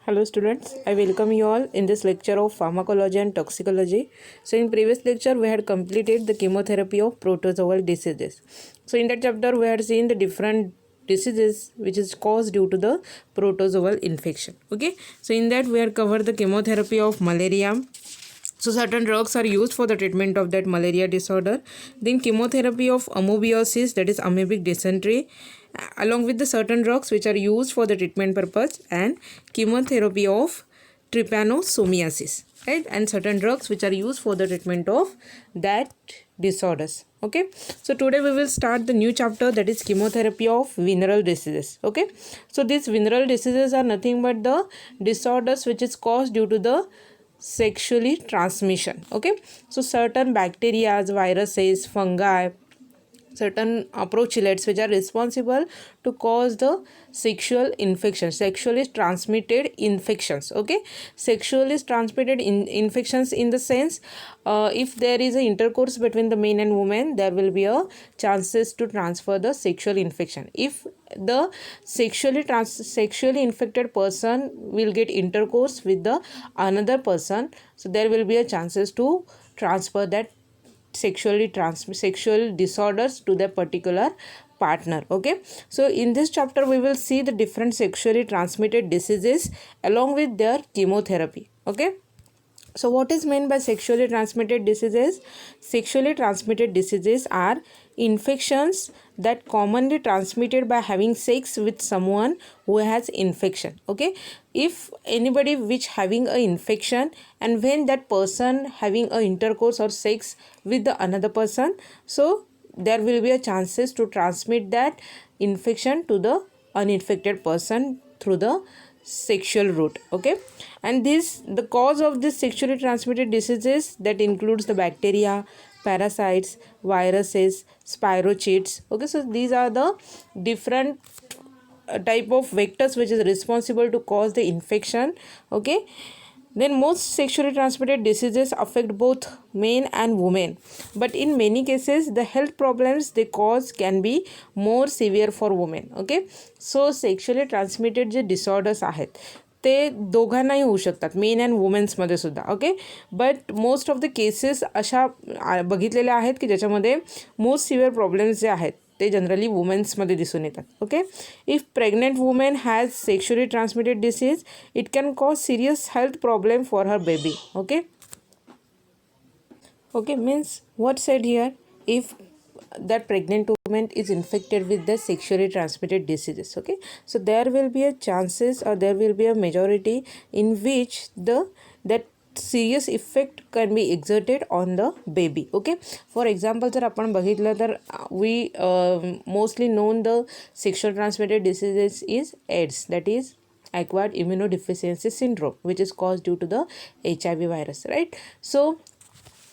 Hello students, I welcome you all in this lecture of pharmacology and toxicology. So in previous lecture we had completed the chemotherapy of protozoal diseases. So in that chapter we had seen the different diseases which is caused due to the protozoal infection. Okay, so in that we had covered the chemotherapy of malaria. So certain drugs are used for the treatment of that malaria disorder. Then chemotherapy of amoebiasis, that is amoebic dysentery, along with the certain drugs which are used for the treatment purpose, and chemotherapy of trypanosomiasis, right, and certain drugs which are used for the treatment of that disorders. Okay, so today we will start the new chapter, that is chemotherapy of venereal diseases. Okay, so these venereal diseases are nothing but the disorders which is caused due to the sexually transmission. Okay, so certain bacteria, viruses, fungi, certain approachillets which are responsible to cause the sexual infections, sexually transmitted infections. Okay, sexually transmitted infections in the sense, if there is a intercourse between the men and women, there will be a chances to transfer the sexual infection. If the sexually infected person will get intercourse with the another person, so there will be a chances to transfer that sexual disorders to the particular partner. Okay, so in this chapter we will see the different sexually transmitted diseases along with their chemotherapy. Okay, so what is meant by sexually transmitted diseases? Sexually transmitted diseases are infections that commonly transmitted by having sex with someone who has infection. Okay, if anybody which having a infection, and when that person having a intercourse or sex with the another person, so there will be a chances to transmit that infection to the uninfected person through the sexual route. Okay, and the cause of this sexually transmitted diseases, that includes the bacteria, parasites, viruses, spirochetes. Okay, so these are the different type of vectors which is responsible to cause the infection. Okay, then most sexually transmitted diseases affect both men and women, but in many cases the health problems they cause can be more severe for women. Okay, so sexually transmitted J disorders आहेत ते दोघांनाही होऊ शकतात, men and वुमेन्समध्ये सुद्धा. Okay, but most of the cases अशा बघितलेल्या आहेत की ज्याच्यामध्ये मोस्ट सिव्हिअर प्रॉब्लेम्स जे आहेत ते जनरली वुमेन्समध्ये दिसून येतात. Okay, if pregnant women has sexually transmitted disease, it can cause serious health problem for her baby. Okay, okay, means what said here, if that pregnant woman is infected with the sexually transmitted diseases. Okay, so there will be a chances, or there will be a majority in which that serious effect can be exerted on the baby. Okay, for example, जर आपण बघितलं तर we mostly known the sexual transmitted diseases is AIDS, that is acquired immunodeficiency syndrome, which is caused due to the HIV virus, right? So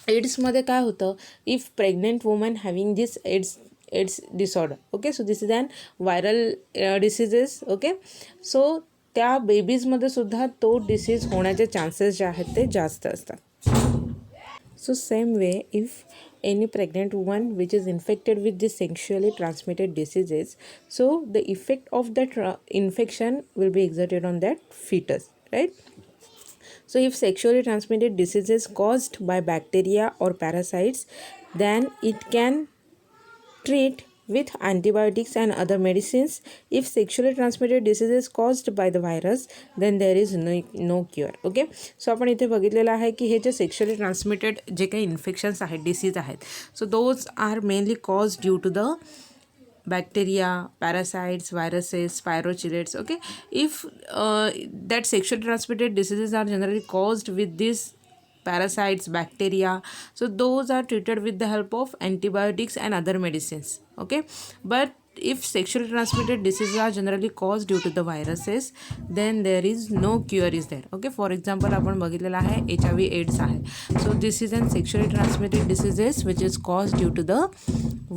एड्समध्ये काय होतं, if pregnant woman having this AIDS disorder. Okay, so this is an viral diseases. Okay, so त्या बेबीजमध्ये सुद्धा तो disease होण्याचे chances जे आहेत ते जास्त असतात. So same way, if any pregnant woman which is infected with this sexually transmitted diseases, so the effect of that infection will be exerted on that fetus, right? So if sexually transmitted diseases caused by bacteria or parasites, then it can treat with antibiotics and other medicines. If sexually transmitted diseases caused by the virus, then there is no cure. Okay, so आपण इथे बघितलेलं आहे की हे जे sexually transmitted जे काही infections आहेत, disease आहेत, so those are mainly cause due to the bacteria, parasites, viruses, spirochetes. Okay, if that sexually transmitted diseases are generally caused with these parasites, bacteria, so those are treated with the help of antibiotics and other medicines. Okay, but if sexually transmitted diseases are generally caused due to the viruses, then there is no cure is there. Okay, for example, आपण बघितलेलं आहे HIV AIDS आहे. So this is an sexually transmitted diseases which is caused due to the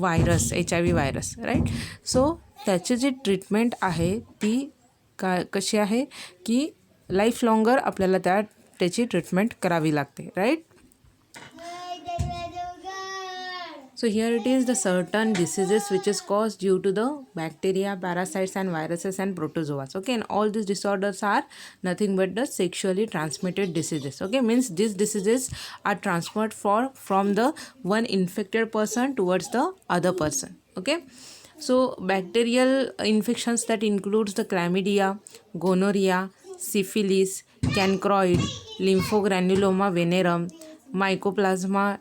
virus, HIV virus, right? So त्याची जी treatment आहे ती कशी आहे की लाईफ लॉंगर आपल्याला त्याची ट्रीटमेंट करावी लागते, right? So here it is the certain diseases which is caused due to the bacteria, parasites and viruses and protozoas. Okay, and all these disorders are nothing but the sexually transmitted diseases. Okay, means these diseases are transferred from the one infected person towards the other person. Okay, so bacterial infections that includes the chlamydia, gonorrhea, syphilis, cancroid, lymphogranuloma venerum, mycoplasma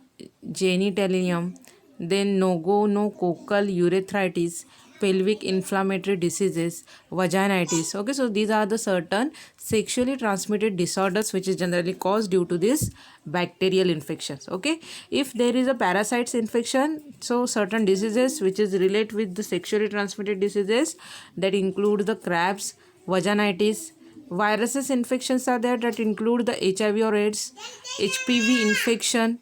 genitalium, then gonococcal urethritis, pelvic inflammatory diseases, vaginitis. Okay, so these are the certain sexually transmitted disorders which is generally caused due to this bacterial infections. Okay, if there is a parasites infection, so certain diseases which is related with the sexually transmitted diseases that include the crabs, vaginitis. Viruses infections are there that include the HIV or AIDS, HPV infection,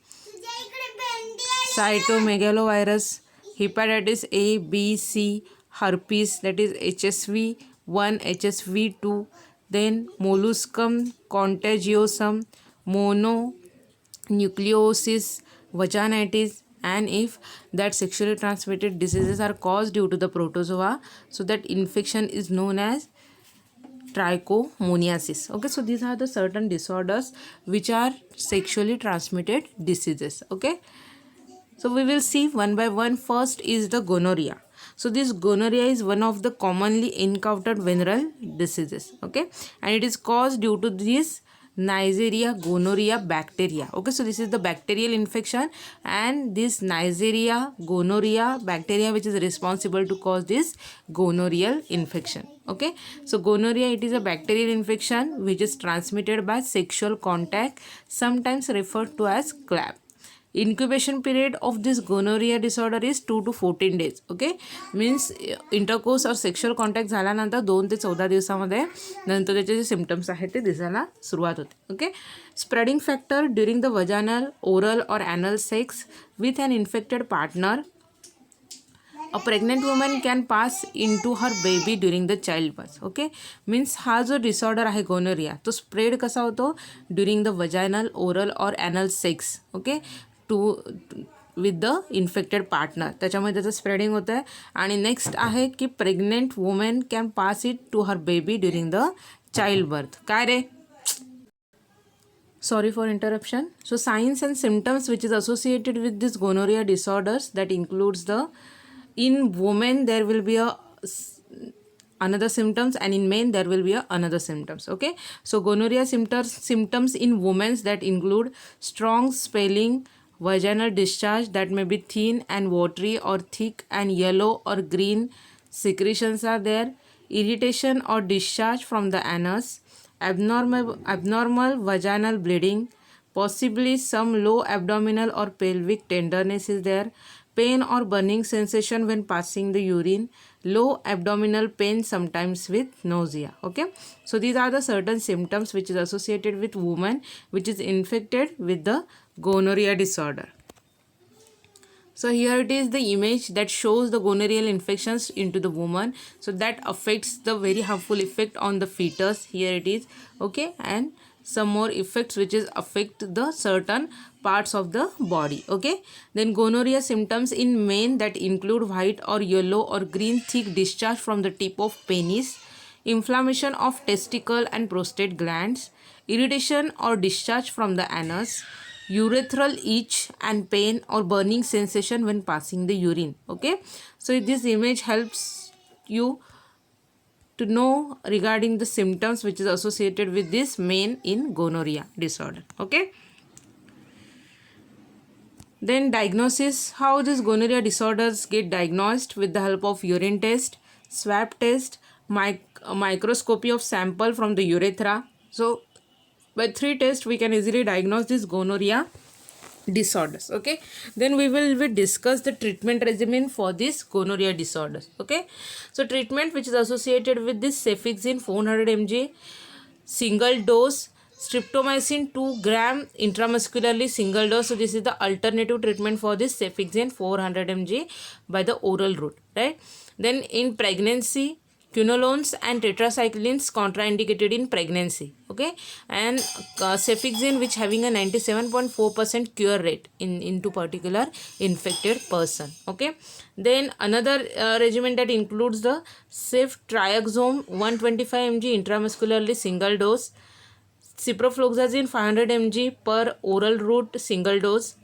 cytomegalovirus, hepatitis A, B, C, herpes, that is HSV1, HSV2, then molluscum contagiosum, mononucleosis, vaginitis, and if that sexually transmitted diseases are caused due to the protozoa, so that infection is known as trichomoniasis. Okay, so these are the certain disorders which are sexually transmitted diseases. Okay, so we will see one by one. First is the gonorrhea. So this gonorrhea is one of the commonly encountered venereal diseases. Okay, and it is caused due to this Neisseria gonorrhea bacteria. Okay, so this is the bacterial infection, and this Neisseria gonorrhea bacteria which is responsible to cause this gonorrheal infection. Okay, so gonorrhea, it is a bacterial infection which is transmitted by sexual contact, sometimes referred to as CLAB. Incubation period of this gonorrhea disorder is 2 to 14 days. Okay, means intercourse or sexual contact झाल्यानंतर 2 ते 14 दिवसामध्ये नंतर त्याचे जे symptoms आहेत ते दिसायला सुरुवात होते. Okay, spreading factor during the vaginal, oral और anal sex with an infected partner. A pregnant woman can pass into her baby during the childbirth. Okay, means हा जो डिसऑर्डर आहे गोनोरिया तो स्प्रेड कसा होतो ड्युरिंग द वजायनल, ओरल और anal sex. Okay, to with the infected partner, त्याच्यामध्ये त्याचं spreading होतं आहे. आणि नेक्स्ट आहे की pregnant women can pass it to her baby during the child birth. काय रे, sorry for interruption. So signs and symptoms which is associated with this gonorrhea disorders that includes the, in women there will be a another symptoms, and in men there will be a another symptoms. Okay, so gonorrhea symptoms in women that include strong swelling, vaginal discharge that may be thin and watery or thick and yellow or green secretions are there, irritation or discharge from the anus, abnormal vaginal bleeding, possibly some low abdominal or pelvic tenderness is there, pain or burning sensation when passing the urine, low abdominal pain sometimes with nausea. Okay, so these are the certain symptoms which is associated with women which is infected with the gonorrhea disorder. So here it is the image that shows the gonorrheal infections into the woman, so that affects the very harmful effect on the fetus. Here it is. Okay, and some more effects which is affect the certain parts of the body. Okay, then gonorrhea symptoms in men that include white or yellow or green thick discharge from the tip of penis, inflammation of testicle and prostate glands, irritation or discharge from the anus, urethral itch and pain or burning sensation when passing the urine. Okay, so this image helps you to know regarding the symptoms which is associated with this men in gonorrhea disorder. Okay, then diagnosis, how these gonorrhea disorders get diagnosed: with the help of urine test, swab test, microscopy of sample from the urethra. So by 3 tests we can easily diagnose this gonorrhea disorders. Okay, then we will discuss the treatment regimen for this gonorrhea disorders. Okay, so treatment which is associated with this: cefixime 400 mg single dose, streptomycin 2 gram intramuscularly single dose. So this is the alternative treatment for this cefixime 400 mg by the oral route, right? Then in pregnancy, quinolones and tetracyclines contraindicated in pregnancy. Okay, okay, and cefixime which having a 97.4% cure rate into particular infected person, okay. Then another regimen that includes the ceftriaxone 125 mg intramuscularly single dose, ciprofloxacin 500 mg per oral route single dose,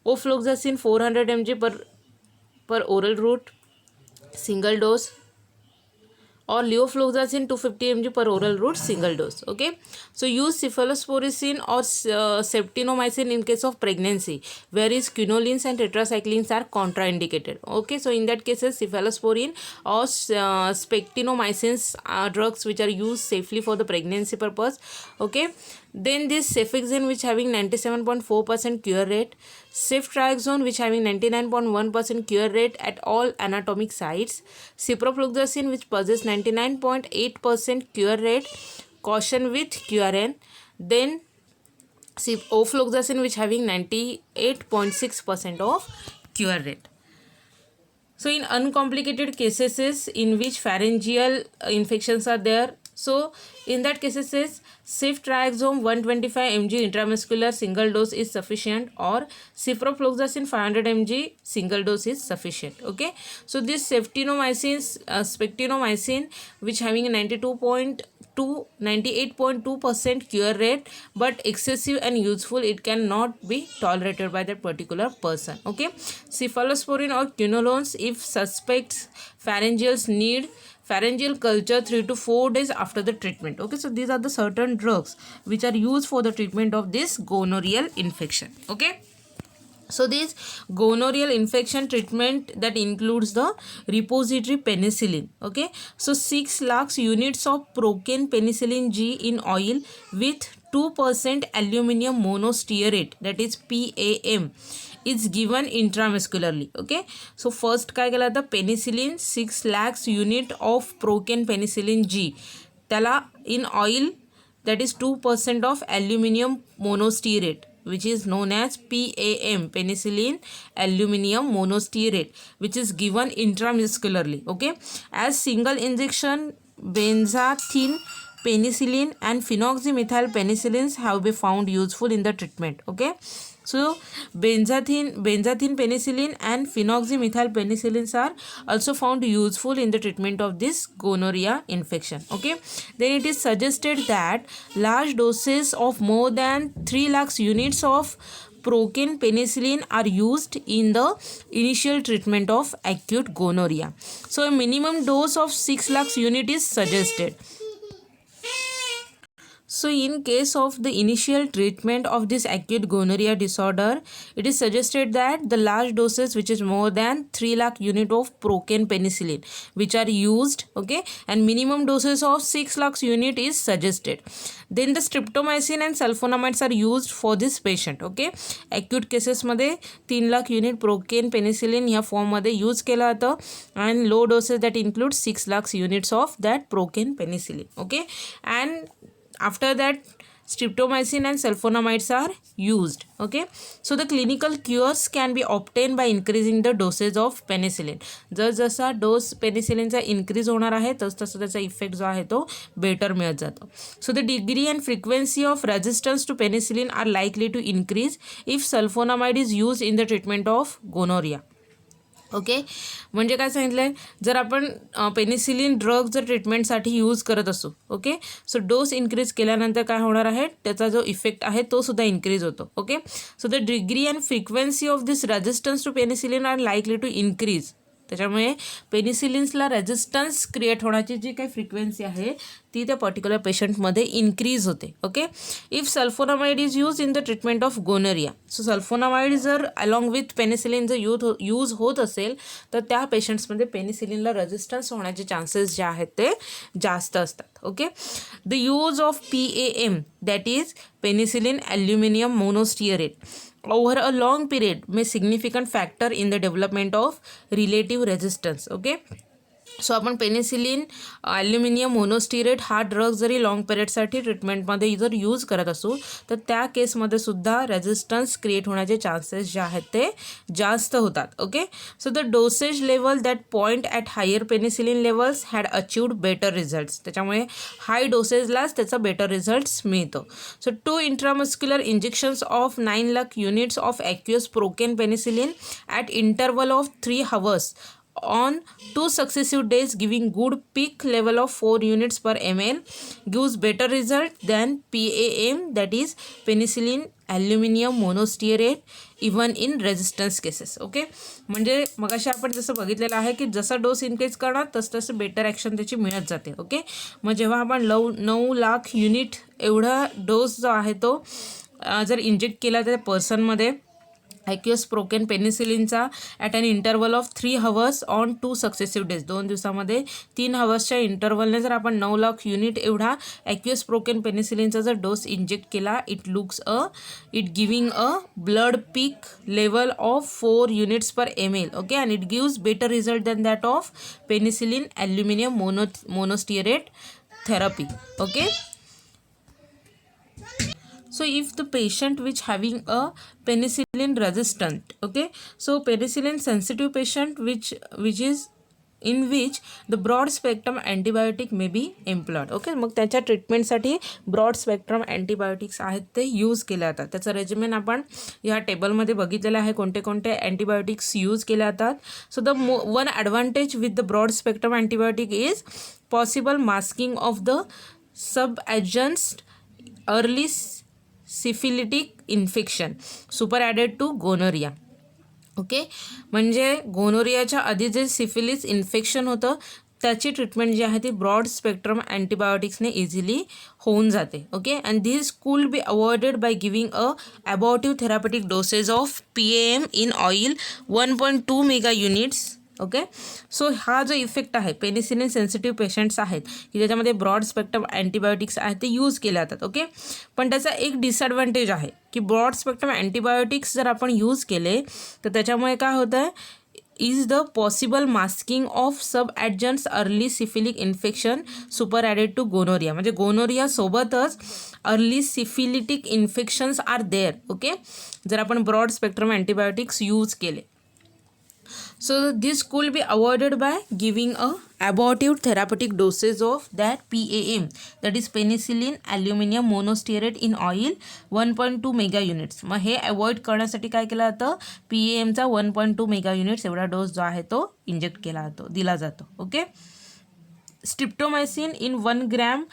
ofloxacin 400 mg per oral route single dose, or levofloxacin 250 mg per oral route single dose, okay. So use cephalosporin or ceftinomycin in case of pregnancy, whereas quinolines and tetracyclines are contraindicated, okay. So in that cases cephalosporin or spectinomycins are drugs which are used safely for the pregnancy purpose, okay. Then this cefixime which having 97.4% cure rate, ceftriaxone which having 99.1% cure rate at all anatomic sites, ciprofloxacin which possesses 99.8% cure rate, caution with QRN, then ofloxacin which having 98.6% of cure rate. So in uncomplicated cases in which pharyngeal infections are there, so in that cases is ceftriaxone 125 mg intramuscular single dose is sufficient, or ciprofloxacin 500 mg single dose is sufficient, okay. So this spectinomycin which having a 98.2% cure rate but excessive and useful, it cannot be tolerated by that particular person, okay. Cephalosporin or quinolones if suspects pharyngeals need pharyngeal culture 3 to 4 days after the treatment, okay. So these are the certain drugs which are used for the treatment of this gonorrheal infection, okay. So this gonorrheal infection treatment that includes the repository penicillin, okay. So 6 lakhs units of procaine penicillin G in oil with 2% aluminum monostearate, that is PAM, is given intramuscularly, okay. So first काय केलं आता penicillin 6 lakhs unit of procaine penicillin G, त्याला in oil, that is 2% of aluminum monostearate which is known as PAM, penicillin aluminum monostearate, which is given intramuscularly, okay. As single injection, benzathine penicillin and phenoxymethyl penicillins have been found useful in the treatment, okay. So benzathine penicillin and phenoxymethyl penicillins are also found useful in the treatment of this gonorrhea infection, okay. Then it is suggested that large doses of more than 3 lakhs units of procaine penicillin are used in the initial treatment of acute gonorrhea. So a minimum dose of 6 lakhs unit is suggested. So in case of the initial treatment of this acute gonorrhea disorder, it is suggested that the large doses which is more than 3 lakh unit of procaine penicillin which are used, okay, and minimum doses of 6 lakhs unit is suggested. Then the streptomycin and sulfonamides are used for this patient, okay. Acute cases मध्ये 3 lakh unit procaine penicillin ह्या form मध्ये use केला जातं and low doses that include 6 lakhs units of that procaine penicillin, okay. And after that streptomycin and sulfonamides are used, okay. So the clinical cures can be obtained by increasing the dosage of penicillin. जसा डोस पेनिसिलिनचा increase होणार आहे तसं त्याचा effect जो आहे तो better मिळत जातो. So the degree and frequency of resistance to penicillin are likely to increase if sulphonamide is use in the treatment of gonorrhoea, okay. म्हणजे काय सांगितलं आहे, जर आपण पेनिसिलिन ड्रग जर ट्रीटमेंटसाठी यूज करत असू, ओके, सो डोस इन्क्रीज केल्यानंतर काय होणार आहे, त्याचा जो इफेक्ट आहे तो सुद्धा इन्क्रीज होतो, okay. So the degree and frequency of this resistance to penicillin are likely to increase. त्याच्यामुळे पेनिसिलिन्सला रेजिस्टन्स क्रिएट होण्याची जी काही फ्रिक्वेन्सी आहे ती त्या पर्टिक्युलर पेशंटमध्ये इन्क्रीज होते, okay. If sulphonamide is use in the treatment of gonorrhoea, so sulphonamide जर अलॉंग विथ पेनिसिलिन जर यूज होत असेल तर त्या पेशंट्समध्ये पेनिसिलिनला रेजिस्टन्स होण्याचे चान्सेस जे आहेत ते जास्त असतात, okay. The use of PAM, that is penicillin aluminium monostearate, over a long period may significant factor in the development of relative resistance, okay. सो आपण पेनिसिलिन ॲल्युमिनियम मोनोस्टिरेट हा ड्रग जरी लॉंग पिरियडसाठी ट्रीटमेंटमध्ये जर use करत असू तर त्या केसमध्ये सुद्धा रेझिस्टन्स क्रिएट होण्याचे चान्सेस जे आहेत ते जास्त होतात. Okay, so the dosage level that point at higher penicillin levels had achieved better results. त्याच्यामुळे हाय डोसेजलाच त्याचा बेटर रिझल्ट्स मिळतो. So 2 intramuscular injections of 9 lakh units of aqueous procaine penicillin at interval of 3 hours on 2 successive days giving good peak level of 4 units per ml gives better result than PAM, that is penicillin aluminium monostearate even in resistance cases. Okay, म्हणजे मगाशी आपण जसं बघितलेलं आहे की जसा डोस increase करणार तसं बेटर ॲक्शन त्याची मिळत जाते. ओके, मग जेव्हा आपण 9 लाख युनिट एवढा डोस जो आहे तो जर इंजेक्ट केला त्या पर्सनमध्ये ॲक्युअस प्रोकेन पेनिसिलिनचा at an interval of 3 hours on 2 successive days, 2 दिवसामध्ये 3 hours इंटरवलने जर आपण 9 लाख युनिट एवढा ॲक्युअस प्रोकेन पेनिसिलिनचा जर डोस इंजेक्ट केला, it giving a blood peak level of 4 units per ml. Okay, and it gives better result than that of penicillin aluminium monostearate therapy. Okay, so if the patient which having a penicillin resistant, okay, so penicillin sensitive patient which is in which the broad spectrum antibiotic may be employed. Okay, मग त्याच्या ट्रीटमेंटसाठी broad spectrum antibiotics आहेत ते use केले जातात. त्याचं regimen आपण ह्या टेबलमध्ये बघितलेलं आहे कोणते कोणते अँटीबायोटिक्स यूज केले जातात. So the one advantage with the broad spectrum antibiotic is possible masking of the sub adjunct early syphilitic infection super added to gonorrhoea. Okay, म्हणजे गोनोरियाच्या आधी जे सिफिलिस इन्फेक्शन होतं त्याची ट्रीटमेंट जी आहे ती ब्रॉड स्पेक्ट्रम अँटीबायोटिक्सने इझिली होऊन जाते. Okay, and this could be avoided by giving a abortive therapeutic dosage of PAM in oil 1.2 mega units. Okay, so हा जो इफेक्ट आहे पेनिसिलिन सेन्सिटिव्ह पेशंट्स आहेत की ज्याच्यामध्ये ब्रॉड स्पेक्ट्रम अँटीबायोटिक्स आहेत ते यूज केले जातात. ओके, पण त्याचा एक डिसॲडव्हान्टेज आहे की ब्रॉड स्पेक्ट्रम अँटीबायोटिक्स जर आपण यूज केले तर त्याच्यामुळे काय होतं आहे is the possible masking of sub adjuncts early syphilitic infection super added to gonorrhoea. म्हणजे गोनोरियासोबतच early syphilitic infections are there. Okay, जर आपण ब्रॉड स्पेक्ट्रम अँटीबायोटिक्स यूज केले. So this could be avoided by giving a abortive therapeutic dosage of that PAM, that is penicillin aluminium monostearate in oil 1.2 mega units. मग हे avoid करण्यासाठी काय केलं जातं PAMचा 1.2 mega units एवढा डोस जो आहे तो इंजेक्ट केला जातो दिला जातो. Okay, streptomycin in 1 gram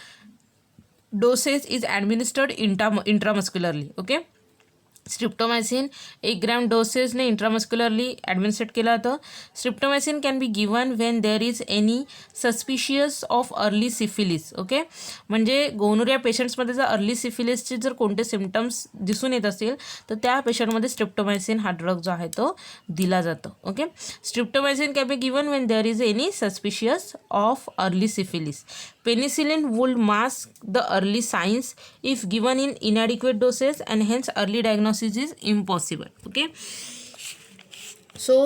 dosage is administered intramuscularly. Okay, streptomycin 1 gram डोसेसने इंट्रामस्क्युलरली ॲडमिनिस्ट्रेट केलं जातं. Streptomycin can be given when there is any suspicious of early syphilis. Okay, म्हणजे गोनोरिया पेशंट्समध्ये जर अर्ली सिफिलिसचे जर कोणते सिम्पटम्स दिसून येत असतील तर त्या पेशंटमध्ये स्ट्रिप्टोमायसिन हा ड्रग जो आहे तो दिला जातो. Okay, streptomycin can be given when there is any suspicious of early syphilis. Penicillin would mask the early signs if given in inadequate doses, and hence early diagnosis is impossible. Okay, so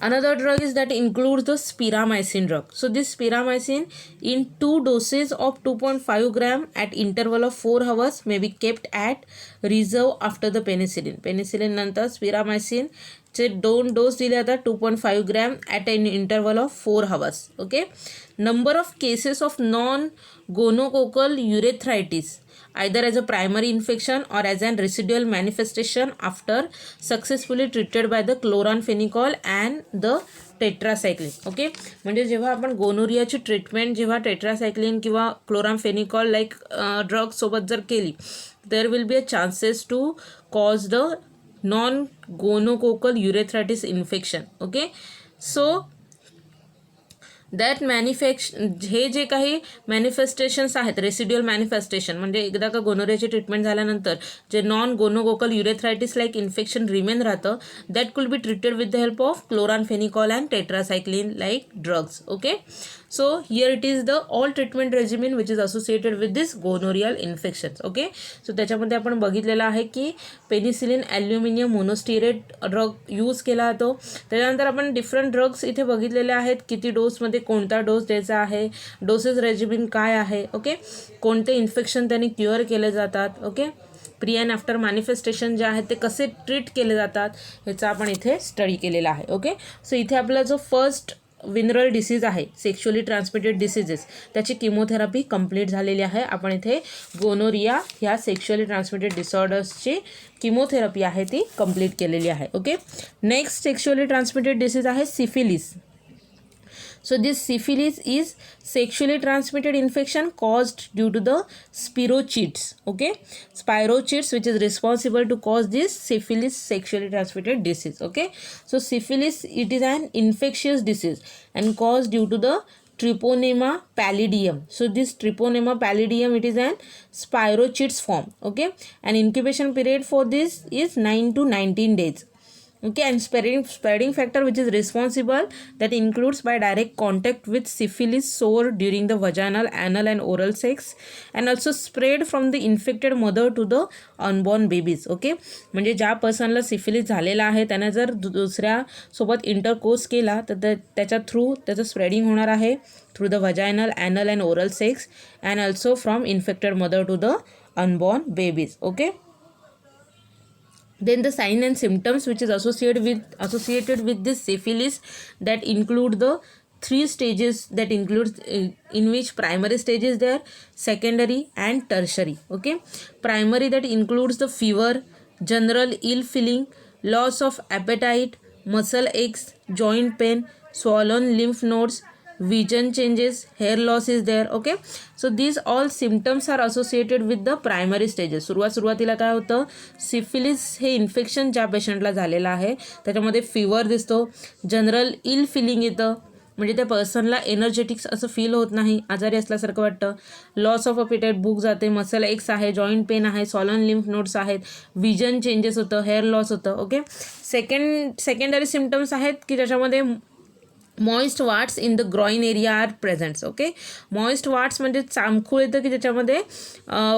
another drug is that includes the spiramycin drug. So this spiramycin in 2 doses of 2.5 gram at interval of 4 hours may be kept at reserve after the penicillin. Penicillin नंतर spiramycin चे 2 डोस दिले जातात 2.5 gram at an interval of 4 hours. Okay, number of cases of non gonococcal urethritis either as a primary infection or as an residual manifestation after successfully treated by the chloramphenicol and the tetracycline. Okay, म्हणजे जेव्हा आपण गोनोरियाची treatment जेव्हा tetracycline किंवा chloramphenicol like ड्रगसोबत जर केली there will be a chances to cause the non gonococcal urethritis infection. Okay, so that हे जे काही मॅनिफेस्टेशन्स आहेत रेसिड्युअल मॅनिफेस्टेशन म्हणजे एकदा का गोनोरियाची ट्रीटमेंट झाल्यानंतर जे non gonococcal urethritis like infection remain राहतं that could be treated with the help of chloramphenicol and tetracycline like drugs. Okay, So here it is the all treatment regimen which is associated with this gonorrheal infections. Okay, so त्याच्यामध्ये आपण बघितलेलं आहे की penicillin aluminium मोनोस्टेरेट drug use केला जातो. त्याच्यानंतर आपण different drugs इथे बघितलेले आहेत, किती डोसमध्ये कोणता डोस द्यायचा आहे, डोसेस रेजिमेन काय आहे. ओके, कोणते इन्फेक्शन त्यांनी क्युअर केले जातात. Okay, pre and after manifestation जे आहेत ते कसे ट्रीट केले जातात ह्याचा आपण इथे स्टडी केलेला आहे. ओके, सो इथे आपला जो फर्स्ट विनरल डिसीज आहे, सेक्शुअली ट्रान्समिटेड डिसीजेस, त्याची किमोथेरपी कंप्लीट झालेली आहे. आपण इथे गोनोरिया ह्या सेक्शुअली ट्रान्समिटेड डिसऑर्डर्सची किमोथेरपी आहे ती कंप्लीट केलेली आहे. Okay, next sexually transmitted disease आहे syphilis. So this syphilis is sexually transmitted infection caused due to the spirochetes. Okay, spirochetes which is responsible to cause this syphilis sexually transmitted disease. Okay, so syphilis, it is an infectious disease and caused due to the Treponema pallidum. So this Treponema pallidum, it is an spirochetes form. Okay, and incubation period for this is 9 to 19 days. Okay, and spreading factor which is responsible, that includes by direct contact with syphilis sore during the vaginal, anal and oral sex, and also spread from the infected mother to the unborn babies. Okay, म्हणजे ज्या पर्सनला syphilis झालेला आहे त्याने जर दुसऱ्या सोबत intercourse केला तर त्याच्या थ्रू त्याचं स्प्रेडिंग होणार आहे, through the vaginal, anal and oral sex, and also from infected mother to the unborn babies. Okay, then the sign and symptoms which is associated with this syphilis, that include the 3 stages, that includes in which primary stage is there, secondary and tertiary. Okay, primary, that includes the fever, general ill feeling, loss of appetite, muscle aches, joint pain, swollen lymph nodes, vision changes, hair loss is there. Okay, so these all symptoms are associated with the primary stages. सुरुवातीला काय होतं, syphilis हे infection ज्या पेशंटला झालेलं आहे त्याच्यामध्ये fibre दिसतो, general इल filling येतं, म्हणजे त्या पर्सनला एनर्जेटिक्स असं फील होत नाही, आजारी असल्यासारखं वाटतं, लॉस ऑफ अपिटाईट, भूक जाते, मसल एक्स आहे, जॉईंट पेन आहे, सॉलन लिम्फ नोड्स आहेत, विजन चेंजेस होतं, हेअर लॉस होतं. ओके, सेकंडरी सिम्पटम्स आहेत की ज्याच्यामध्ये moist warts in the groin area are presents. Okay, moist warts म्हणजे चामखूळ येतं की ज्याच्यामध्ये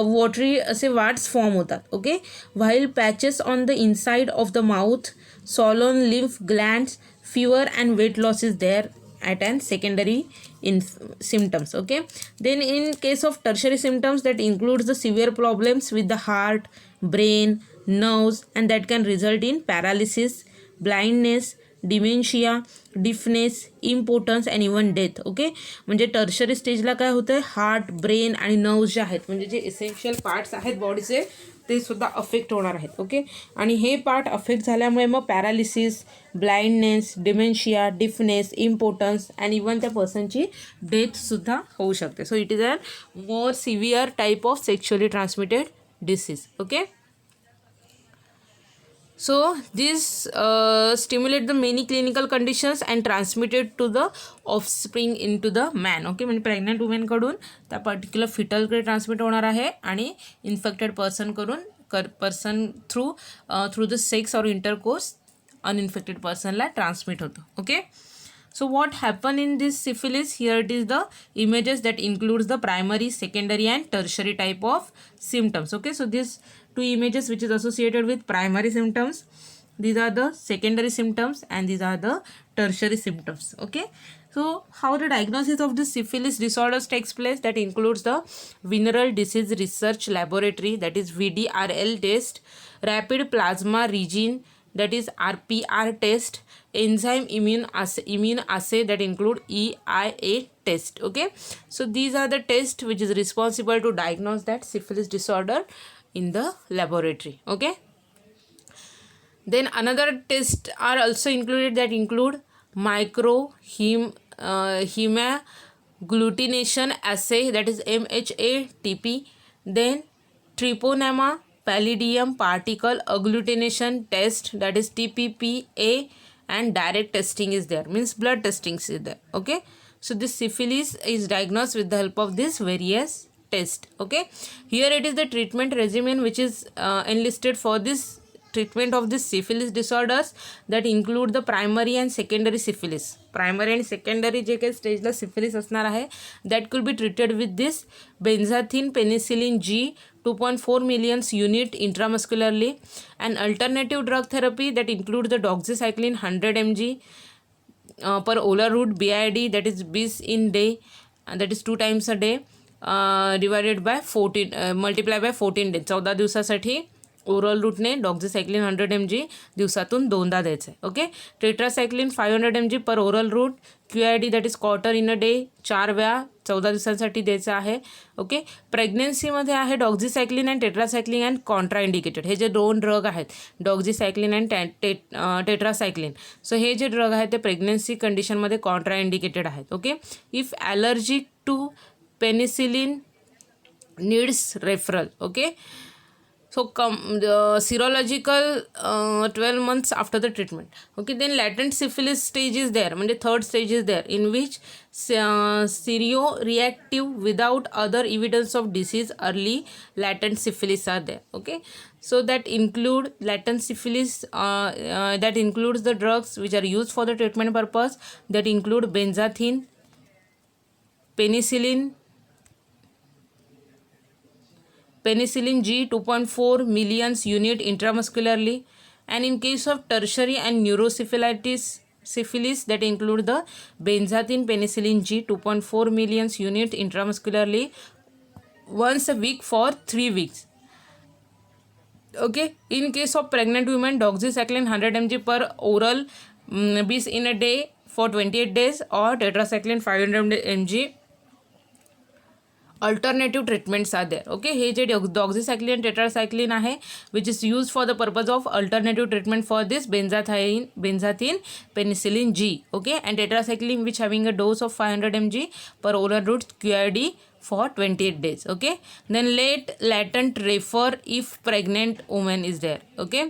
वॉटरी असे वाट्स फॉर्म होतात. Okay, while patches on the inside of the mouth, swollen lymph glands, fever and weight loss is there at an secondary symptoms. Okay, then in case of tertiary symptoms, that includes the severe problems with the heart, brain, nerves, and that can result in paralysis, blindness, dementia, deafness, impotence and even death. Okay, म्हणजे tertiary स्टेजला काय होतं, heart, brain आणि nerves जे आहेत, म्हणजे जे essential parts आहेत बॉडीचे ते सुद्धा अफेक्ट होणार आहेत. ओके, आणि हे पार्ट अफेक्ट झाल्यामुळे मग paralysis, blindness, dementia, deafness, importance and even त्या पर्सनची डेथसुद्धा होऊ शकते. So it is a more severe type of sexually transmitted disease. Okay, so this stimulate the many clinical conditions and transmitted to the offspring into the man. Okay, म्हणजे pregnant वुमेनकडून त्या particular फिटलकडे transmit होणार आहे आणि infected person through the sex और intercourse uninfected पर्सनला transmit होतं. Okay, so what happen in this syphilis? Here it is the images that includes the primary, secondary and tertiary type of symptoms. Okay, so these 2 images which is associated with primary symptoms, these are the secondary symptoms and these are the tertiary symptoms. Okay, so how the diagnosis of this syphilis disorders takes place? That includes the Venereal Disease Research Laboratory, that is VDRL test, rapid plasma region, that is RPR test, enzyme immune assay that include EIA test. Okay, so these are the tests which is responsible to diagnose that syphilis disorder in the laboratory. Okay, then another tests are also included that include hemagglutination assay, that is MHATP, then Treponema pallidum particle agglutination test, that is TPPA, and direct testing is there, means blood testing is there. Okay, so this syphilis is diagnosed with the help of this various test. Okay, here it is the treatment regimen which is enlisted for this treatment of this syphilis disorders that include the primary and secondary syphilis. Primary and secondary जे काही स्टेजला syphilis असणार आहे that could be treated with this benzathine penicillin G 2.4 million unit intramuscularly. An alternative drug therapy that includes the doxycycline 100 mg per oral route BID, that is bis in day, that is 2 times a day, divided by 14 multiply by 14 days. 14 दिवसासाठी oral रूटने डॉक्झीसायक्लिन 100 mg दिवसातून 2दा द्यायचं आहे. Okay. Tetracycline 500 mg per oral route QID, that is quarter in a day, 4 वेळा 14 दिवसांसाठी द्यायचं आहे. Okay. प्रेग्नेन्सीमध्ये आहे doxycycline and tetracycline and contraindicated. हे जे 2 ड्रग आहेत डॉक्झीसायक्लिन अँड टेट्रासायक्लिन, सो हे जे ड्रग आहेत ते प्रेग्नेन्सी कंडिशनमध्ये कॉन्ट्राइंडिकेटेड आहेत. Okay. If allergic to penicillin needs referral. Okay. So serological 12 months after the treatment. Okay, then latent syphilis stage is there, म्हणजे third stage is there, in which seroreactive without other evidence of disease early latent syphilis are there. Okay, so that include latent syphilis, that includes the drugs which are used for the treatment purpose, that include benzathine, penicillin G 2.4 million unit intramuscularly. And in case of tertiary and neurosyphilis, that include the benzathine penicillin G 2.4 million unit intramuscularly once a week for 3 weeks. Okay. In case of pregnant women, doxycycline 100 mg per oral bis in a day for 28 days, or tetracycline 500 mg. Alternative treatments are there. Okay, हे जे doxycycline tetracycline आहे which is use for the purpose of alternative treatment for this benzathine penicillin G. Okay, and tetracycline which having a dose of 500 mg per oral route QID for 28 days. Okay, then latent refer if pregnant woman is there. Okay,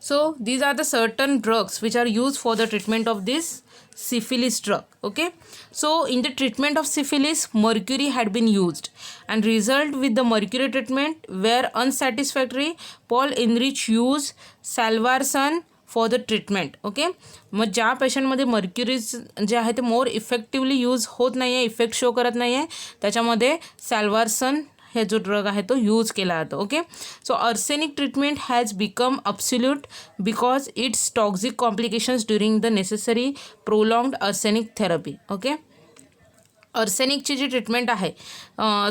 so these are the certain drugs which are used for the treatment of this syphilis drug. Okay, so in the treatment of syphilis, mercury had been used, and result with the mercury treatment were unsatisfactory. Paul Ehrlich used salvarsan for the treatment. Okay, मग ज्या पेशंटमध्ये मर्क्युरीज जे आहे ते more effectively use होत नाही आहे, effect show करत नाही आहे, त्याच्यामध्ये सॅल्वारसन हे जो ड्रग आहे तो यूज केला जातो. Okay. So arsenic treatment has become absolute because it's toxic complications during the necessary prolonged arsenic therapy. Okay. अर्सेनिकची जी ट्रीटमेंट आहे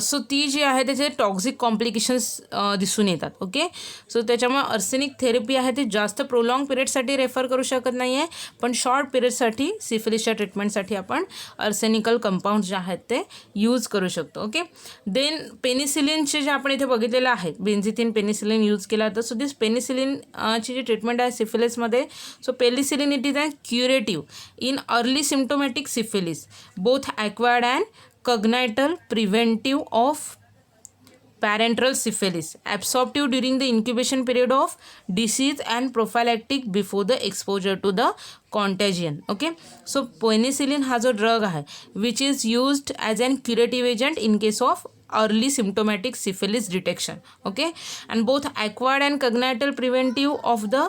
सो ती जी आहे त्याचे टॉक्सिक कॉम्प्लिकेशन्स दिसून येतात. ओके. सो त्याच्यामुळे अर्सेनिक थेरपी आहे ती जास्त प्रोलॉंग पिरियडसाठी रेफर करू शकत नाही आहे, पण शॉर्ट पिरियडसाठी सिफिलिसच्या ट्रीटमेंटसाठी आपण अर्सेनिकल कंपाऊंड जे आहेत ते यूज करू शकतो. ओके. देन पेनिसिलिनचे जे आपण इथे बोललेलं आहे बेन्झिथिन पेनिसिलिन यूज केला जातो. सो दिस पेनिसिलिनची जी ट्रीटमेंट आहे सिफिलिसमध्ये, so penicillin it is a curative in early symptomatic syphilis, both acquired and congenital, preventive of parenteral syphilis, absorptive during the incubation period of disease, and prophylactic before the exposure to the contagion. Okay, so penicillin हा जो drug आहे which is used as an curative agent in case of early symptomatic syphilis detection. Okay, and both acquired and congenital preventive of the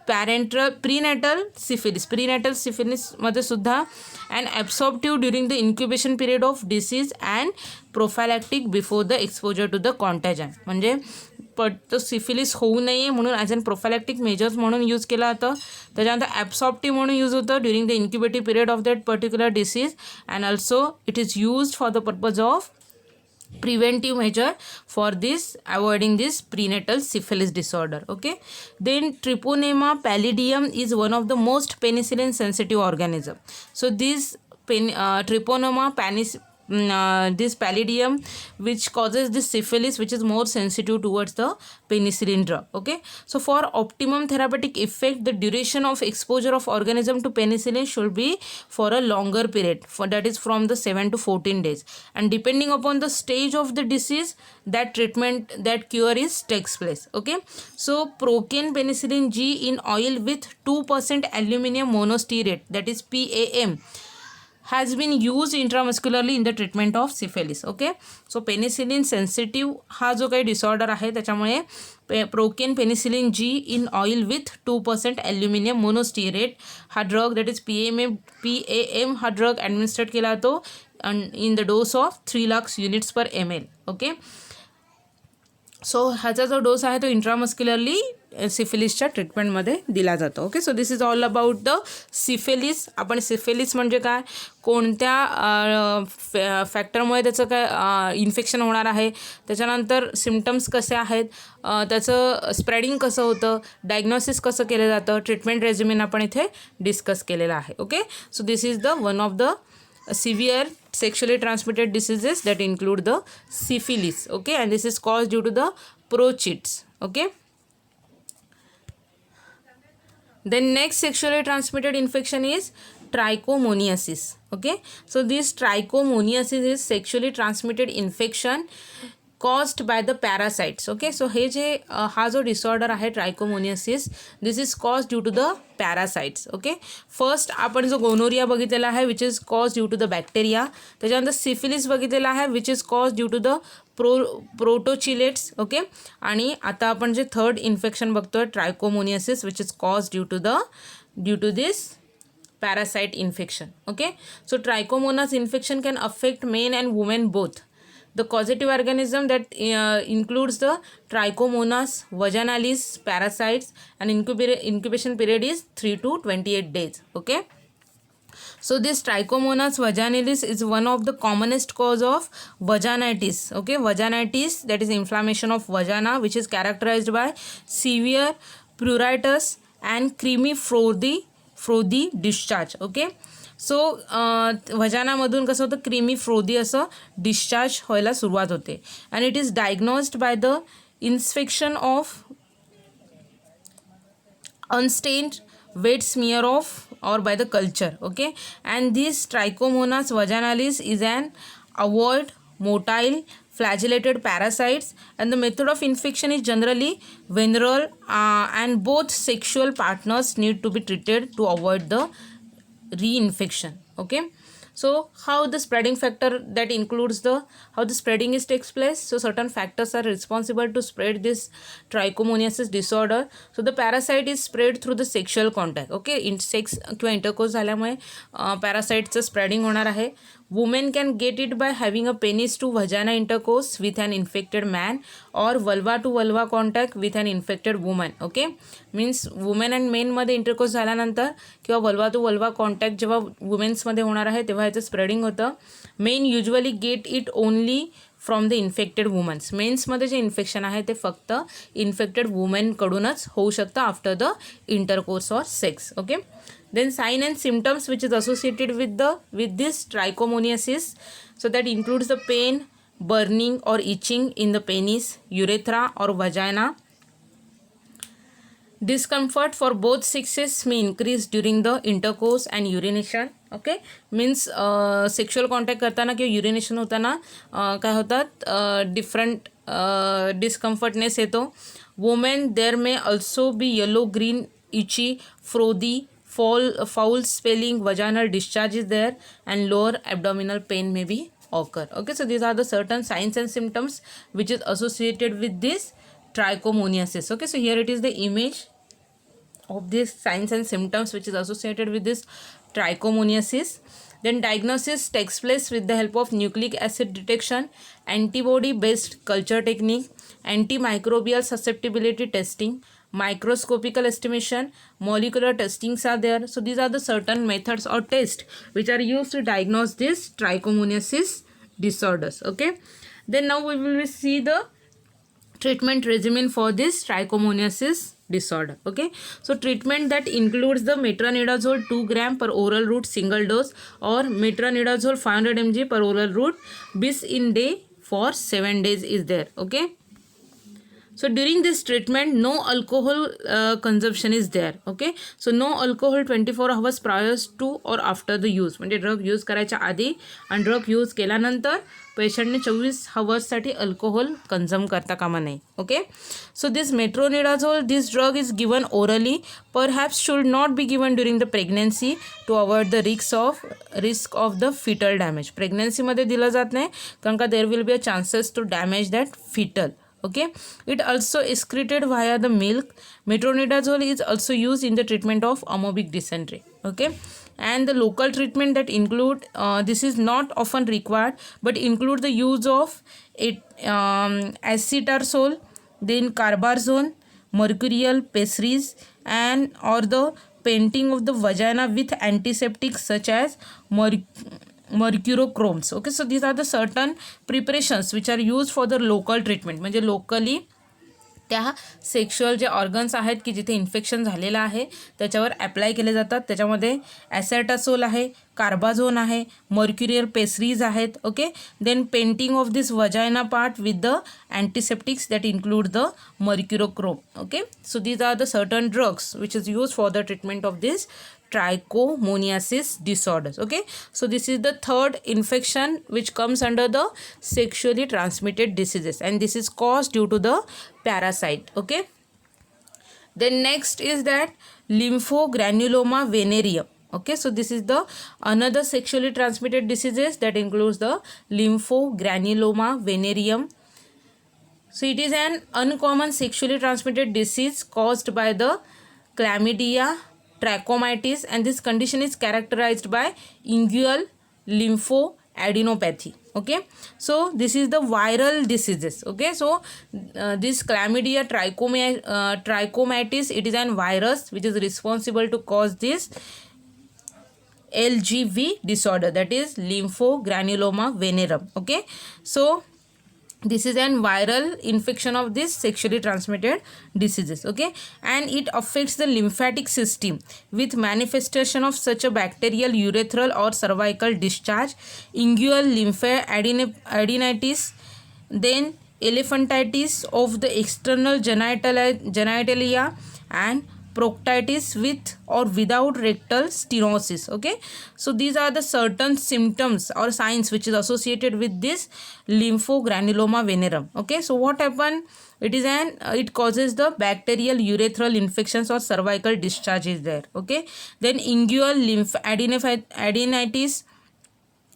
prenatal syphilis मध्ये सुद्धा, and absorptive during the incubation period of disease and prophylactic before the exposure to the contagion. म्हणजे तो syphilis होऊ नये म्हणून as an prophylactic measures म्हणून use केला होता. त्याच्यानंतर ॲब्सॉप्टिव्ह म्हणून यूज होतं during the incubative period of that particular disease, and also it is used for the purpose of preventive measure for this, avoiding this prenatal syphilis disorder. Okay, then Treponema pallidum is one of the most penicillin sensitive organism. So this Treponema this pallidum which causes this syphilis, which is more sensitive towards the penicillin drug. Okay, so for optimum therapeutic effect, the duration of exposure of organism to penicillin should be for a longer period, for that is from the 7 to 14 days, and depending upon the stage of the disease, that treatment, that cure is takes place. Okay, so Procaine penicillin G in oil with 2% aluminum monostearate, that is PAM, has been used intramuscularly in the treatment of syphilis. Okay, so penicillin sensitive हा जो काही disorder आहे त्याच्यामुळे procaine penicillin G in oil with 2% aluminium monostearate हा drug that is PAM हा drug administrate केला जातो in the dose of 3 lakhs units per ml. Okay, so ह्याचा जो डोस आहे तो इंट्रामस्क्युलरली सिफिलिसच्या ट्रीटमेंटमध्ये दिला जातो. Okay, so this is all about the syphilis. आपण सिफिलिस म्हणजे काय, कोणत्या फॅक्टरमुळे त्याचं काय इन्फेक्शन होणार आहे, त्याच्यानंतर सिम्टम्स कसे आहेत, त्याचं स्प्रेडिंग कसं होतं, डायग्नोसिस कसं केलं जातं, ट्रीटमेंट रेजिमेन आपण इथे डिस्कस केलेलं आहे. Okay, so this is the one of the severe sexually transmitted diseases that include the syphilis. Okay, and this is caused due to the procheats. Okay, then next sexually transmitted infection is trichomoniasis. Okay, so this trichomoniasis is sexually transmitted infection caused by the parasites. Okay, so हे जे हा जो disorder आहे trichomoniasis, this is cause due to the parasites. Okay, first आपण जो gonorrhoea बघितलेला आहे which is cause due to the bacteria, त्याच्यानंतर सिफिलिस बघितलेला आहे which is cause due to the protochilates. Okay, आणि आता आपण जे थर्ड इन्फेक्शन बघतोय trichomoniasis which is cause due to this parasite infection. Okay, so trichomonas infection can affect men and women both. The causative organism that includes the Trichomonas vaginalis parasites, and incubation period is 3 to 28 days. Okay, so this Trichomonas vaginalis is one of the commonest cause of vaginitis. Okay, vaginitis, that is inflammation of vagina, which is characterized by severe pruritus and creamy frothy discharge. Okay, सो वजानामधून कसं होतं, creamy फ्रोदी असं discharge व्हायला सुरुवात होते. And it is diagnosed by the inspection of unstained wet smear of or by the culture. Okay, and this Trichomonas vaginalis is an ovoid motile flagellated parasites, and the method of infection is generally venereal, and both sexual partners need to be treated to avoid the reinfection. Okay, so how the spreading factor that includes how the spreading takes place. So certain factors are responsible to spread this trichomoniasis disorder. So the parasite is spread through the sexual contact. Okay, in sex किंवा intercourse झाल्यामुळे पॅरासाइटचं spreading होणार आहे. Women can get it by having a penis to vagina intercourse with an infected man, or vulva to vulva contact with an infected woman. Okay, means women and men मध्ये intercourse झाल्यानंतर किंवा vulva to vulva contact जेव्हा वुमेन्समध्ये होणार आहे तेव्हा याचं spreading होतं. Men usually get it only from the infected womans. मेन्समध्ये जे इन्फेक्शन आहे ते फक्त इन्फेक्टेड वुमेनकडूनच होऊ शकतं after the intercourse or sex. Okay, then sign and symptoms which is associated with this trichomoniasis, so that includes the pain, burning or itching in the penis, urethra or vagina. Discomfort for both sexes may increase during the intercourse and urination. Okay, means sexual contact करताना किंवा urination होताना काय होतात, different discomfortness येतो. Women, there may also be yellow, green, itchy, frothy, foul smelling vaginal discharge is there, and lower abdominal pain may be occur. Okay, so these are the certain signs and symptoms which is associated with this trichomoniasis. Okay, so here it is the image of these signs and symptoms which is associated with this trichomoniasis. Then diagnosis takes place with the help of nucleic acid detection, antibody based culture technique, antimicrobial susceptibility testing, microscopical estimation, molecular testings are there. So these are the certain methods or tests which are used to diagnose this trichomoniasis disorders. Okay, then now we will see the treatment regimen for this trichomoniasis disorder. Okay, so treatment that includes the metronidazole 2 gram per oral route single dose, or metronidazole 500 mg per oral route bis in day for 7 days is there. Okay, So during this treatment, no alcohol consumption is there. Okay, so no alcohol 24 hours prior to or after the use. म्हणजे drug use करायच्या आधी आणि drug use केल्यानंतर पेशंटने 24 हवर्ससाठी alcohol consume करता कामा नाही. Okay, so this metronidazole, this drug is given orally, perhaps should not be given during the pregnancy to avoid the risk of the foetal damage. प्रेग्नन्सीमध्ये दिलं जात नाही कारण का there will be a chances to damage that foetal. Okay, it also excreted via the milk. Metronidazole is also used in the treatment of amoebic dysentery. Okay, and the local treatment that include this is not often required, but include the use of acetarsole, then carbazole, mercurial pessaries, and or the painting of the vagina with antiseptics such as mercurochromes. Okay, so these are the certain preparations which are used for the local treatment. म्हणजे locally त्या sexual जे organs आहेत की जिथे infection झालेलं आहे त्याच्यावर apply केले जातात. त्याच्यामध्ये ॲसेटासोल आहे, कार्बाझोन आहे, मर्क्युरियल पेसरीज आहेत. Okay, then painting of this vagina part with the antiseptics that include the mercurochrome. Okay, so these are the certain drugs which is use for the treatment of this trichomoniasis disorders. Okay, so this is the third infection which comes under the sexually transmitted diseases, and this is caused due to the parasite. Okay, then next is that lymphogranuloma venereum. Okay, so this is the another sexually transmitted diseases that includes the lymphogranuloma venereum. So it is an uncommon sexually transmitted disease caused by the chlamydia trachomatis, and this condition is characterized by inguinal lymphoadenopathy. Okay, so this is the viral diseases. Okay, so this chlamydia trachomatis, it is an virus which is responsible to cause this LGV disorder, that is lymphogranuloma venereum. Okay, so this is an viral infection of this sexually transmitted diseases. Okay, and it affects the lymphatic system with manifestation of such a bacterial urethral or cervical discharge, inguinal lymphadenitis, then elephantitis of the external genitalia, and proctitis with or without rectal stenosis. Okay, so these are the certain symptoms or signs which is associated with this lymphogranuloma venereum. Okay, so what happened, it causes the bacterial urethral infections or cervical discharge is there. Okay, then inguinal lymphadenitis,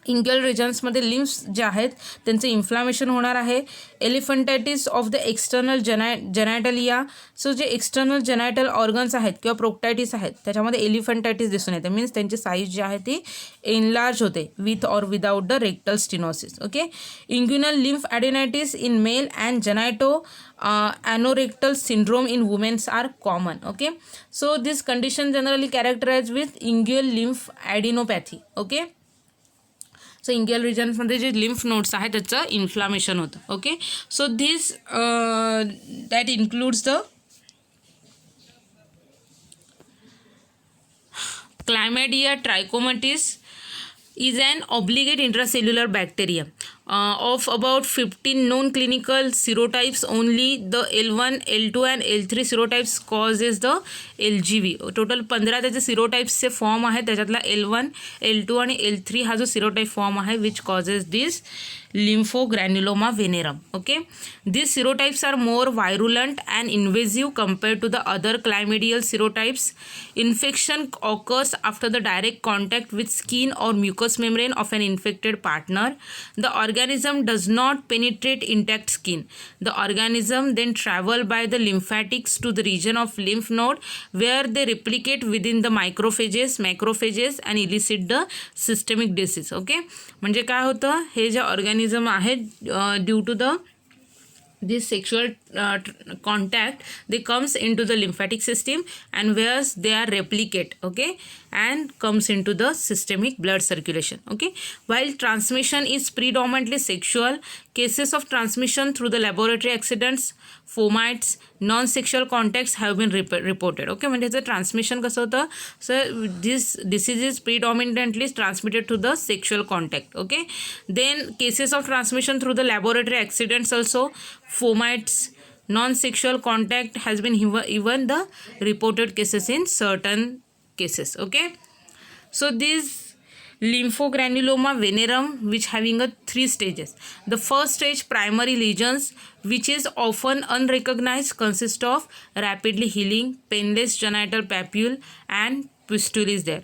inguinal रिजन्समध्ये lymphs जे आहेत त्यांचं inflammation होणार आहे. Elephantiasis of the external genitalia, so जे external genital organs आहेत किंवा प्रोक्टायटिस आहेत त्याच्यामध्ये एलिफंटायटिस दिसून येते, मीन्स त्यांची साईज जी आहे ती एनलार्ज होते with or without the rectal stenosis. Okay, inguinal lymph adenitis in male and genito anorectal syndrome in women are common. Okay, so this condition generally characterized with inguinal lymphadenopathy. Okay, so inguinal रिजन्समध्ये जे lymph nodes आहेत त्याचं inflammation होतं. Okay, so this that includes the Chlamydia trachomatis is an obligate intracellular bacteria. Of about 15 known clinical serotypes, only the L1, L2 and L3 serotypes causes the LGV. Total 15 त्याचे सिरोटाईप्सचे form आहेत, त्याच्यातला L1, L2 आणि L3 हा जो सिरोटाईप form आहे which causes this lymphogranuloma venereum. Okay, these serotypes are more virulent and invasive compared to the other chlamydial serotypes. Infection occurs after the direct contact with skin or mucous membrane of an infected partner. The organism does not penetrate intact skin. The organism then travel by the lymphatics to the region of lymph node where they replicate within the macrophages and elicit the systemic disease. Okay, म्हणजे काय होतं, हे जे organism आहे due to the this sexual contact, they comes into the lymphatic system and where they are replicate. Okay, and comes into the systemic blood circulation. Okay, while transmission is predominantly sexual, cases of transmission through the laboratory accidents, fomites, non-sexual contacts have been reported. Okay, म्हणजे याचं transmission कसं होतं, sir this disease is predominantly transmitted to the sexual contact. Okay, then cases of transmission through the laboratory accidents also, fomites, non-sexual contact has been even the reported cases in certain cases. Okay, so this lymphogranuloma venereum, which having a 3 stages. The first stage, primary lesions, which is often unrecognized, consist of rapidly healing painless genital papule and pustule is there.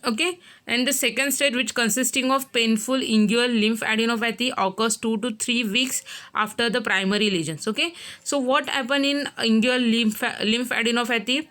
Okay, and the second stage, which consisting of painful inguinal lymphadenopathy, occurs 2 to 3 weeks after the primary lesions. Okay, so what happen in inguinal lymphadenopathy,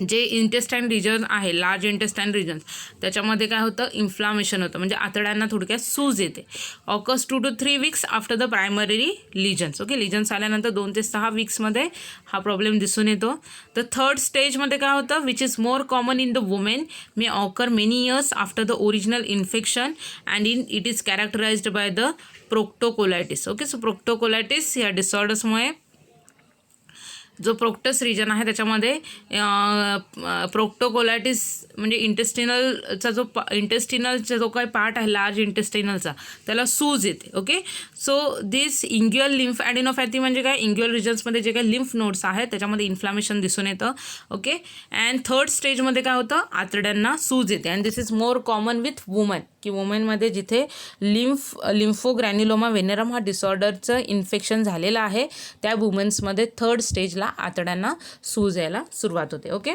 जे intestine region आहे, large intestine regions, त्याच्यामध्ये काय होतं, inflammation होतं, म्हणजे आतड्यांना थोडक्यात सूज येते. Occurs 2 to 3 weeks after the primary lesions. Okay, lesions आल्यानंतर 2 ते 6 weeksमध्ये हा प्रॉब्लेम दिसून येतो. द थर्ड स्टेजमध्ये काय होतं, which is more common in the women, may occur many years after the original infection and it is characterised by the proctocolitis. Okay, so proctocolitis या डिसऑर्डर्समुळे जो प्रोक्टस रिजन आहे त्याच्यामध्ये प्रोक्टोकोलायटिस म्हणजे इंटेस्टिनलचा जो काही पार्ट आहे लार्ज इंटेस्टिनलचा, त्याला सूज येते. ओके, सो दिस इंग्युअल लिम्फॅडेनोपॅथी म्हणजे काय, इंग्युअल रिजन्समध्ये जे काही लिम्फ नोड्स आहेत त्याच्यामध्ये इन्फ्लामेशन दिसून येतं. ओके, अँड थर्ड स्टेजमध्ये काय होतं, आतड्यांना सूज येते. And this is more common with woman, की वुमेनमध्ये जिथे लिम्फोग्रॅन्युलोमा वेनेरम हा डिसऑर्डरचं इन्फेक्शन झालेलं आहे त्या वुमेन्समध्ये थर्ड स्टेजला आतड्यांना सूज यायला सुरुवात होते. ओके,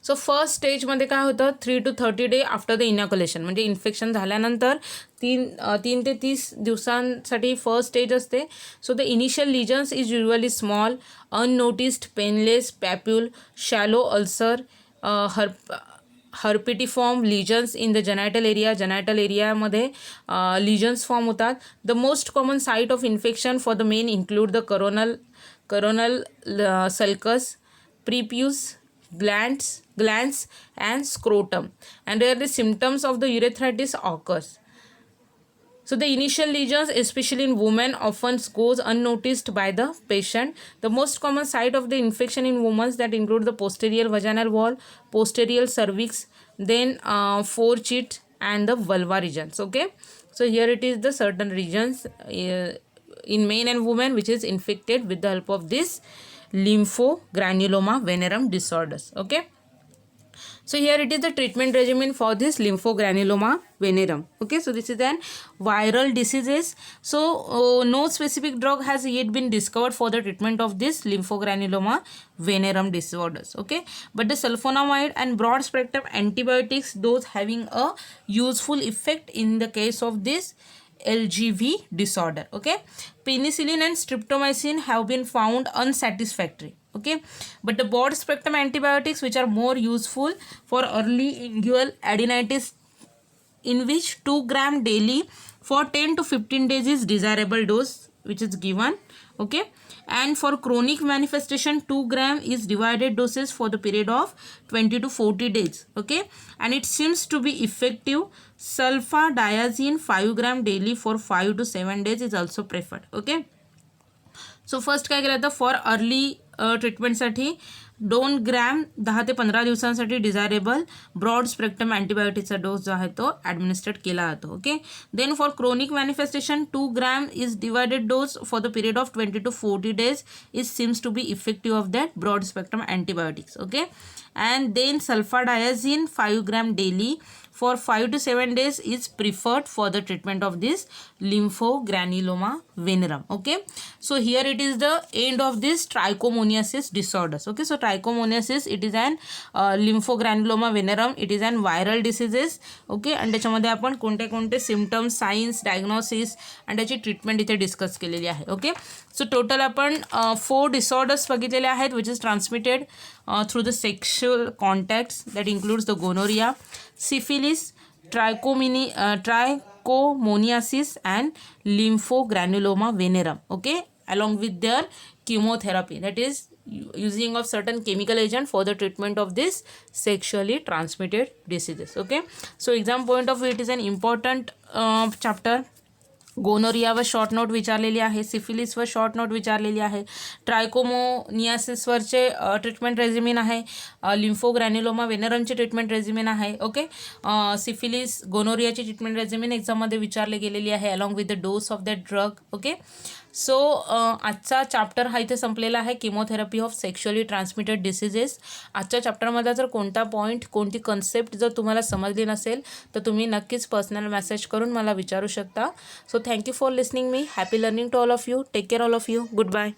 सो फर्स्ट स्टेजमध्ये काय होतं, 3 to 30 days आफ्टर द इनॅक्युलेशन, म्हणजे इन्फेक्शन झाल्यानंतर 3 ते 30 दिवसांसाठी फर्स्ट स्टेज असते. So the initial lesions is usually small, unnoticed, painless papule, shallow ulcer, herpetiform lesions in the genital एरियामध्ये लिजन्स फॉर्म होतात. The most common site of infection for the men include the coronal sulcus, prepuce, glands and scrotum, and rarely symptoms of the urethritis occurs. So the initial lesions, especially in women, often goes unnoticed by the patient. The most common site of the infection in women that include the posterior vaginal wall, posterior cervix, then forecheek and the vulva regions. Okay, so here it is the certain regions in men and women which is infected with the help of this lymphogranuloma venereum disorders. Okay, so here it is the treatment regimen for this lymphogranuloma venereum. Okay, so this is an viral diseases. So no specific drug has yet been discovered for the treatment of this lymphogranuloma venereum disorders. Okay, but the sulfonamide and broad spectrum antibiotics, those having a useful effect in the case of this LGV disorder. Okay, penicillin and streptomycin have been found unsatisfactory. Okay, but the broad spectrum antibiotics, which are more useful for early inguinal adenitis, in which 2 gram daily for 10 to 15 days is desirable dose which is given. Okay, and for chronic manifestation 2 gram is divided doses for the period of 20 to 40 days. Okay, and it seems to be effective. Sulfadiazine 5 gram daily for 5 to 7 days is also preferred. Okay, so first काय केलं तर for early ट्रीटमेंटसाठी 2 gram 10 ते 15 दिवसांसाठी desirable broad spectrum अँटीबायोटिकचा dose जो आहे तो administrate केला जातो. Okay, then for chronic manifestation 2 gram is divided dose for the period of 20 to 40 days is seems to be effective of that broad spectrum antibiotics. Okay, and then sulfadiazine 5 gram daily for 5 to 7 days is preferred for the treatment of this lymphogranuloma venereum. Okay, so here it is the end of this trichomoniasis disorders. Okay, so trichomoniasis, it is an lymphogranuloma venereum, it is an viral diseases. Okay, and त्याच्यामध्ये आपण कोणते कोणते symptoms, science, diagnosis आणि त्याची treatment इथे discuss केलेली आहे. Okay, so total आपण 4 डिसऑर्डर्स बघितलेले आहेत which is transmitted through the sexual contacts, that includes the gonorrhea, syphilis, trichomoniasis and lymphogranuloma venereum. Okay, along with their chemotherapy, that is using of certain chemical agent for the treatment of this sexually transmitted diseases. Okay, so exam point of view, it is an important chapter. गोनोरियावर short note विचारलेली आहे, सिफिलिसवर short note विचारलेली आहे, ट्रायकोमोनियासिसवरचे treatment regimen आहे, lymphogranuloma वेनरमचे treatment regimen आहे. Okay, syphilis गोनोरियाची ट्रीटमेंट रेजिमेन एक्झाममध्ये विचारले गेलेली आहे along with the dose of that drug. Okay, so आजचा चॅप्टर हा इथे संपलेला आहे, chemotherapy of sexually transmitted diseases. आजच्या चॅप्टरमध्ये जर कोणता पॉईंट कोणती कन्सेप्ट जर तुम्हाला समजली नसेल तर तुम्ही नक्कीच पर्सनल मेसेज करून मला विचारू शकता. So thank you for listening me. Happy learning to all of you. Take care all of you. Good bye.